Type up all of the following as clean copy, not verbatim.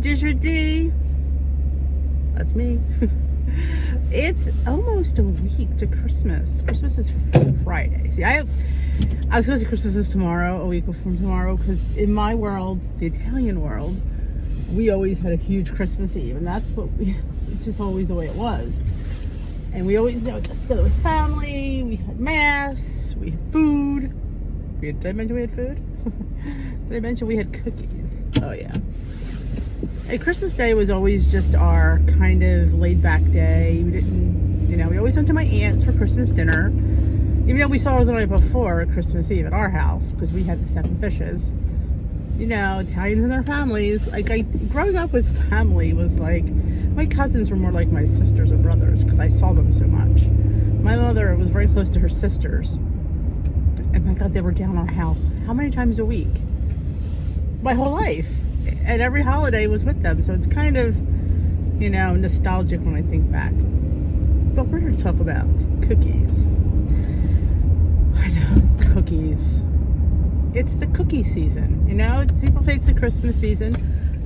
Disher D. That's me. It's almost a week to Christmas. Christmas is Friday. See, I was going to say Christmas is tomorrow, a week from tomorrow, because in my world, the Italian world, we always had a huge Christmas Eve, and it's just always the way it was. And we always, got together with family, we had mass, we had food. Did I mention we had food? Did I mention we had cookies? Oh yeah. And Christmas Day was always just our kind of laid back day. We didn't, we always went to my aunt's for Christmas dinner. Even though we saw her the night before Christmas Eve at our house, because we had the 7 fishes. Italians and their families. Growing up with family was like, my cousins were more like my sisters and brothers because I saw them so much. My mother was very close to her sisters. And my God, they were down our house. How many times a week? My whole life. And every holiday was with them. So it's kind of, nostalgic when I think back. But we're here to talk about cookies. I know, cookies. It's the cookie season. People say it's the Christmas season.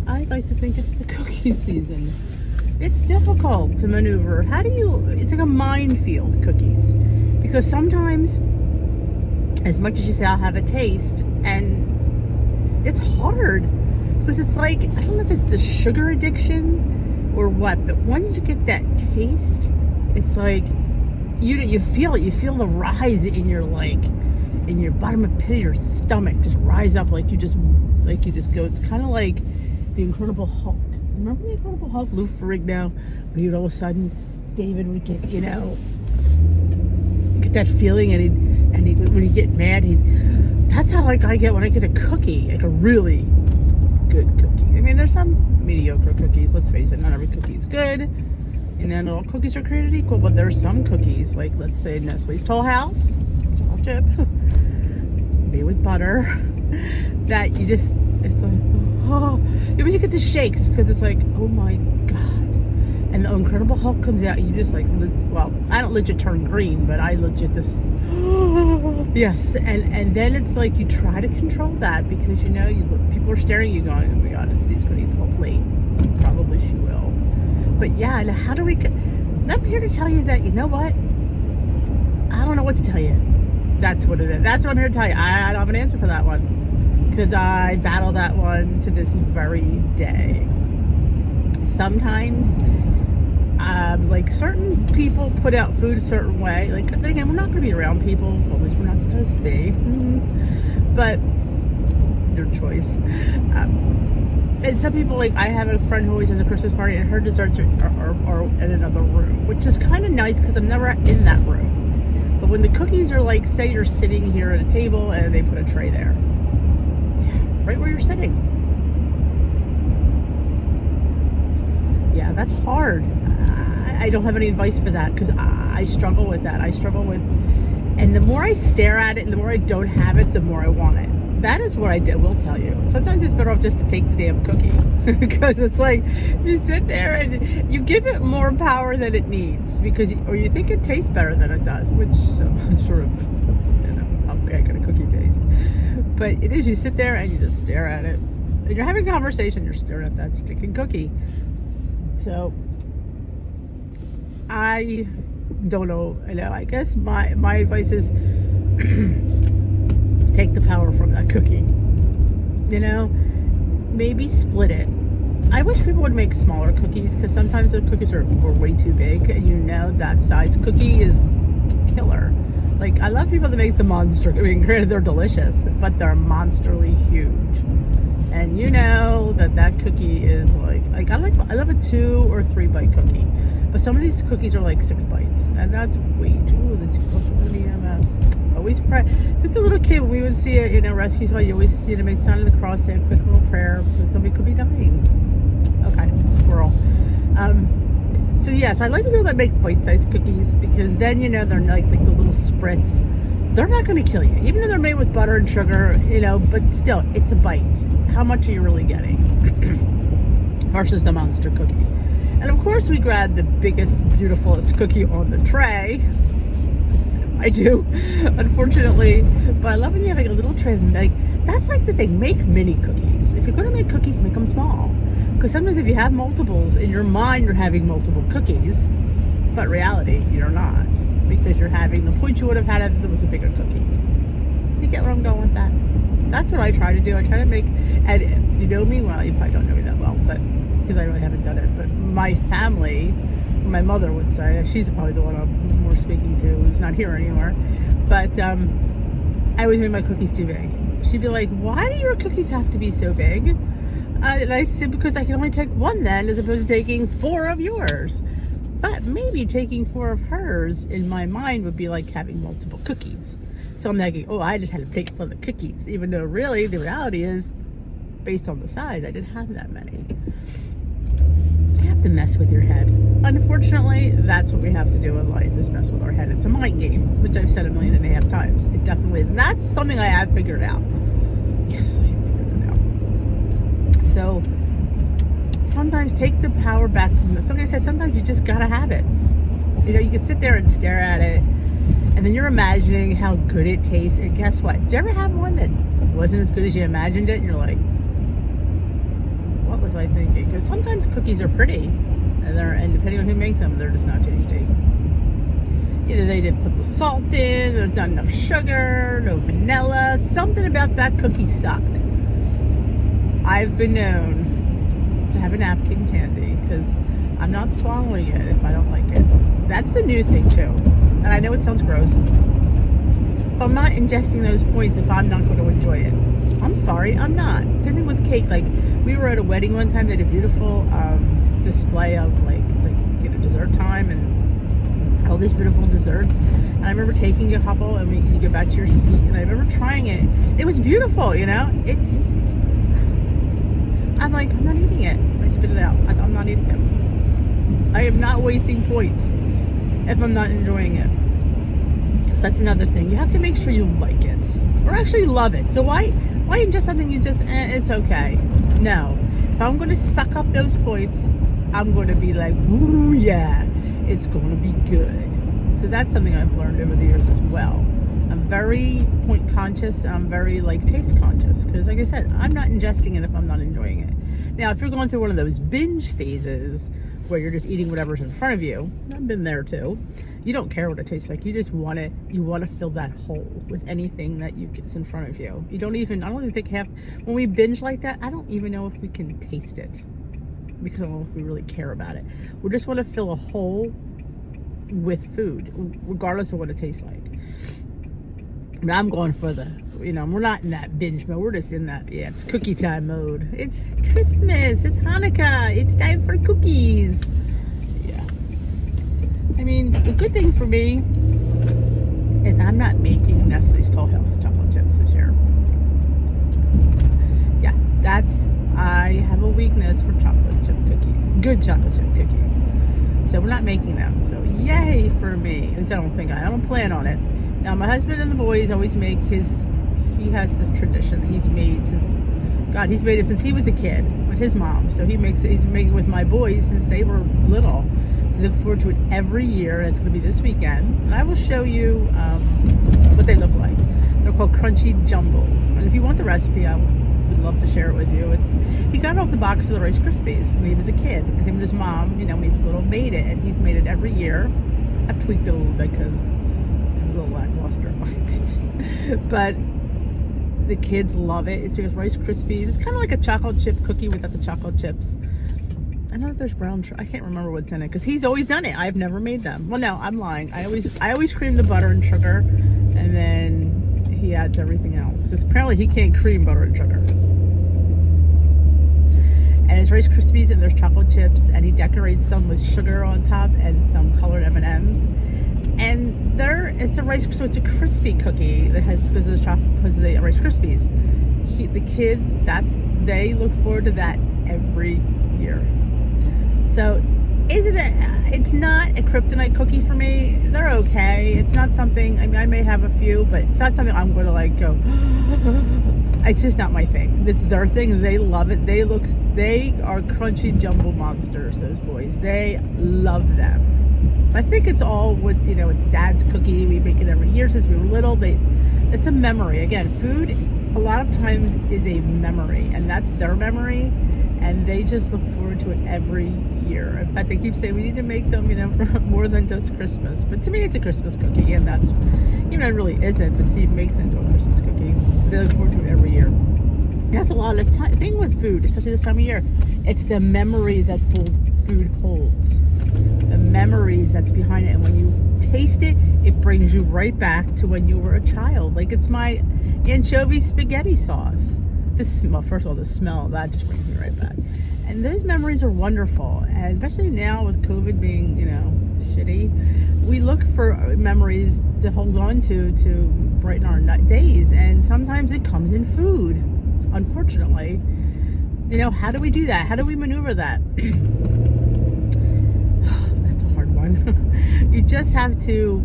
I like to think it's the cookie season. It's difficult to maneuver. It's like a minefield, cookies. Because sometimes, as much as you say, I'll have a taste, and it's hard. Because it's like, I don't know if it's the sugar addiction or what, but when you get that taste, it's like, you feel it. You feel the rise in your bottom of pit of your stomach just rise up like you just go. It's kind of like the Incredible Hulk. Remember the Incredible Hulk, Lou Ferrigno, when he would all of a sudden, David would get, get that feeling, and he when he get mad, that's how I get when I get a cookie, like a really good cookie. I mean, there's some mediocre cookies, let's face it, not every cookie is good, and not all cookies are created equal, but there's some cookies, like let's say Nestle's Toll House, chocolate chip, made with butter, that you just, it's like, oh, when you get the shakes, because it's like, oh my God. And the Incredible Hulk comes out, and you just like, well, I don't legit turn green, but I legit just, yes. And then it's like, you try to control that, because people are staring at you going, oh my God, he's going to eat the whole plate. Probably she will. But yeah, and how do we, I'm here to tell you that, you know what? I don't know what to tell you. That's what it is. That's what I'm here to tell you. I don't have an answer for that one, because I battle that one to this very day. Sometimes, certain people put out food a certain way. Then again, we're not going to be around people. Well, at least we're not supposed to be. But your choice. And some people, I have a friend who always has a Christmas party, and her desserts are in another room, which is kind of nice because I'm never in that room. But when the cookies are say you're sitting here at a table and they put a tray there. Yeah, right where you're sitting. Yeah, that's hard. I don't have any advice for that, because I struggle with that. And the more I stare at it and the more I don't have it, the more I want it. That is what I will tell you. Sometimes it's better off just to take the damn cookie, because it's like, you sit there and you give it more power than it needs, or you think it tastes better than it does, which I'm sure of, how bad can a cookie taste. But it is, you sit there and you just stare at it. And you're having a conversation, you're staring at that sticking cookie. So, I don't know. I guess my advice is take the power from that cookie. Maybe split it. I wish people would make smaller cookies, because sometimes the cookies are way too big, and that size cookie is killer. I love people that make the monster. I mean, granted, they're delicious, but they're monsterly huge. And that cookie is I love a 2 or 3 bite cookie, but some of these cookies are 6 bites, and that's way too. The 2 bites are the EMS. Always pray. Since a little kid, when we would see it in a rescue squad, you always see them make sign of the cross, say a quick little prayer, because somebody could be dying. Okay, squirrel. So yes, I like the people that make bite-sized cookies, because then they're like the little spritz. They're not going to kill you, even though they're made with butter and sugar, but still, it's a bite. How much are you really getting? Versus the monster cookie. And of course, we grab the biggest, beautifulest cookie on the tray. I do, unfortunately. But I love when you have a little tray. That's the thing. Make mini cookies. If you're going to make cookies, make them small. Because sometimes if you have multiples, in your mind you're having multiple cookies, but reality, you're not. Because you're having the point you would have had if there was a bigger cookie. You get where I'm going with that? That's what I try to do. I try to make, and if you know me well, you probably don't know me that well, but because I really haven't done it. But my family, my mother would say, she's probably the one I'm more speaking to, who's not here anymore. But I always made my cookies too big. She'd be like, "Why do your cookies have to be so big?" And I said, "Because I can only take one then, as opposed to taking 4 of yours." But maybe taking 4 of hers in my mind would be like having multiple cookies. So I'm thinking, oh, I just had a plate full of cookies, even though really the reality is, based on the size, I didn't have that many. You have to mess with your head. Unfortunately, that's what we have to do in life, is mess with our head. It's a mind game, which I've said 1.5 million times. It definitely is. And that's something I have figured out. Yes, I have figured it out. So sometimes take the power back from this. Somebody said sometimes you just gotta have it. You know, you can sit there and stare at it, and then you're imagining how good it tastes. And guess what? Did you ever have one that wasn't as good as you imagined it? And you're like, what was I thinking? Because sometimes cookies are pretty, and depending on who makes them, they're just not tasty. Either they didn't put the salt in, there's not enough sugar, no vanilla. Something about that cookie sucked. I've been known to have a napkin handy because I'm not swallowing it if I don't like it. That's the new thing too. And I know it sounds gross, but I'm not ingesting those points if I'm not going to enjoy it. I'm sorry, I'm not. Same thing with cake. Like, we were at a wedding one time. They had a beautiful display of like dessert time and all these beautiful desserts. And I remember taking a couple, and you get back to your seat, and I remember trying it. It was beautiful, you know. It tasted like crap. I'm like, I'm not eating it. I spit it out. I'm not eating it. I am not wasting points if I'm not enjoying it. So that's another thing. You have to make sure you like it or actually love it. So why ingest something you just, it's okay? No. If I'm going to suck up those points, I'm going to be like, ooh, yeah, it's going to be good. So that's something I've learned over the years as well. I'm very point conscious, and I'm very taste conscious, because like I said, I'm not ingesting it if I'm not enjoying it. Now, if you're going through one of those binge phases where you're just eating whatever's in front of you, I've been there too. You don't care what it tastes like. You just want to fill that hole with anything that gets in front of you. I don't even think when we binge like that, I don't even know if we can taste it, because I don't know if we really care about it. We just want to fill a hole with food, regardless of what it tastes like. But I'm going for we're not in that binge mode. We're just in that, it's cookie time mode. It's Christmas, it's Hanukkah, it's time for cookies. Yeah. I mean, the good thing for me is I'm not making Nestle's Toll House chocolate chips this year. Yeah, I have a weakness for chocolate chip cookies. Good chocolate chip cookies. So we're not making them. So yay for me. At least I don't plan on it. Now, my husband and the boys always make he has this tradition that he's made it since he was a kid with his mom. So he's making it with my boys since they were little. So I look forward to it every year. It's going to be this weekend. And I will show you what they look like. They're called Crunchy Jumbles. And if you want the recipe, I would love to share it with you. He got off the box of the Rice Krispies when he was a kid. And him and his mom, when he was little, made it. And he's made it every year. I've tweaked it a little bit because it was a little lackluster in my opinion. But the kids love it. It's because Rice Krispies. It's kind of like a chocolate chip cookie without the chocolate chips. I know that there's brown sugar. I can't remember what's in it because he's always done it. I've never made them. Well, no, I'm lying. I always cream the butter and sugar, and then he adds everything else because apparently he can't cream butter and sugar. And it's Rice Krispies and there's chocolate chips, and he decorates them with sugar on top and some colored M&Ms. And it's a a crispy cookie that has because of the Rice Krispies. The kids, they look forward to that every year. So, it's not a kryptonite cookie for me. They're okay. It's not something. I mean, I may have a few, but it's not something I'm going to go. It's just not my thing. It's their thing. They love it. They are crunchy jumble monsters. Those boys. They love them. I think it's all it's Dad's cookie. We make it every year since we were little. It's a memory. Again, food a lot of times is a memory, and that's their memory. and they just look forward to it every year. In fact, they keep saying we need to make them, for more than just Christmas. But to me, it's a Christmas cookie, and that's, even though it really isn't, but Steve makes it into a Christmas cookie. They look forward to it every year. That's a lot of the thing with food, especially this time of year. It's the memory that food holds. The memories that's behind it. And when you taste it, it brings you right back to when you were a child. Like, it's my anchovy spaghetti sauce. First of all, the smell of that just brings me right back. And those memories are wonderful. And especially now with COVID being, shitty, we look for memories to hold on to brighten our days. And sometimes it comes in food, unfortunately. How do we do that? How do we maneuver that? That's a hard one. You just have to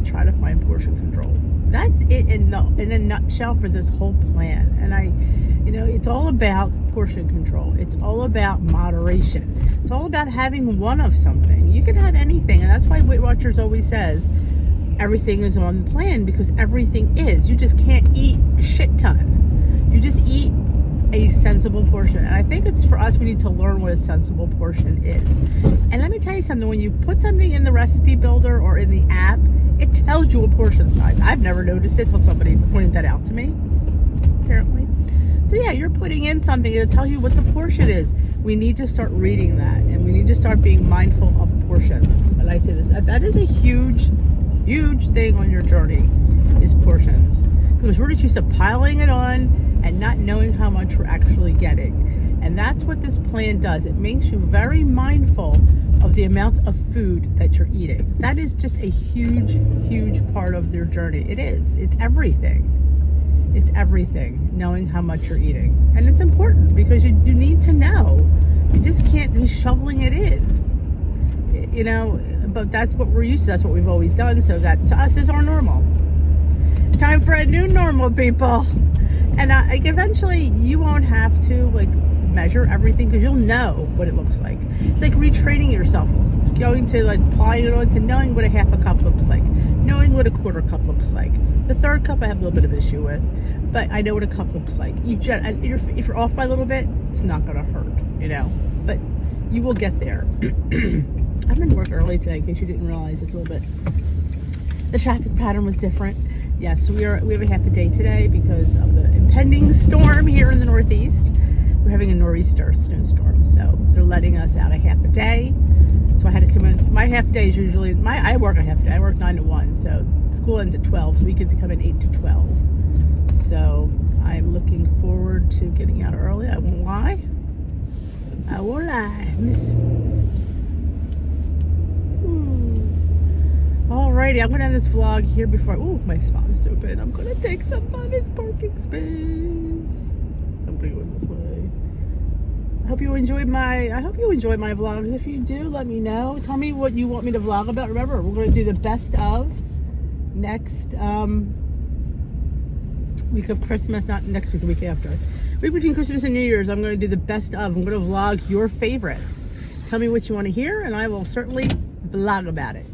try to find portion control. That's it in a nutshell for this whole plan. And it's all about portion control. It's all about moderation. It's all about having one of something. You can have anything, and that's why Weight Watchers always says everything is on the plan, because everything is. You just can't eat a shit ton. You just eat a sensible portion. And I think it's for us, we need to learn what a sensible portion is. And let me tell you something, when you put something in the recipe builder or in the app, it tells you a portion size. I've never noticed it till somebody pointed that out to me, apparently. So yeah, you're putting in something, it'll tell you what the portion is. We need to start reading that, and we need to start being mindful of portions. And I say this, that is a huge, huge thing on your journey, is portions. Because we're just used to piling it on and not knowing how much we're actually getting. And that's what this plan does. It makes you very mindful of the amount of food that you're eating. That is just a huge, huge part of your journey. It is. It's everything. It's everything, knowing how much you're eating. And it's important because you need to know. You just can't be shoveling it in. But that's what we're used to. That's what we've always done. So that to us is our normal. Time for a new normal, people. And eventually you won't have to measure everything, because you'll know what it looks like. It's like retraining yourself. It's going to applying it on to knowing what a half a cup looks like, knowing what a quarter cup looks like. The third cup I have a little bit of issue with, but I know what a cup looks like. If you're off by a little bit, it's not going to hurt, but you will get there. I'm in work early today, in case you didn't realize. It's a little bit, the traffic pattern was different. Yes, we have a half a day today because of the impending storm here in the Northeast. We're having a nor'easter snowstorm, so they're letting us out a half a day. So I had to come in. My half day is usually, I work a half day. I work 9 to 1, so school ends at 12, so we get to come in 8 to 12. So I'm looking forward to getting out early. I won't lie. Alrighty, I'm going to end this vlog here before, my spot is open. I'm going to take somebody's parking space. I'm going to go this way. I hope you enjoy my vlogs. If you do, let me know. Tell me what you want me to vlog about. Remember, we're going to do the best of next week of Christmas, not next week, the week after. Week between Christmas and New Year's, I'm going to do the best of. I'm going to vlog your favorites. Tell me what you want to hear, and I will certainly vlog about it.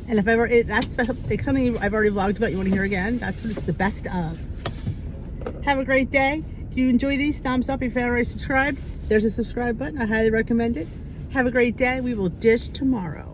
And if that's something I've already vlogged about, you want to hear again, that's what it's the best of. Have a great day. If you enjoy these, thumbs up. If you haven't already subscribed, there's a subscribe button. I highly recommend it. Have a great day. We will dish tomorrow.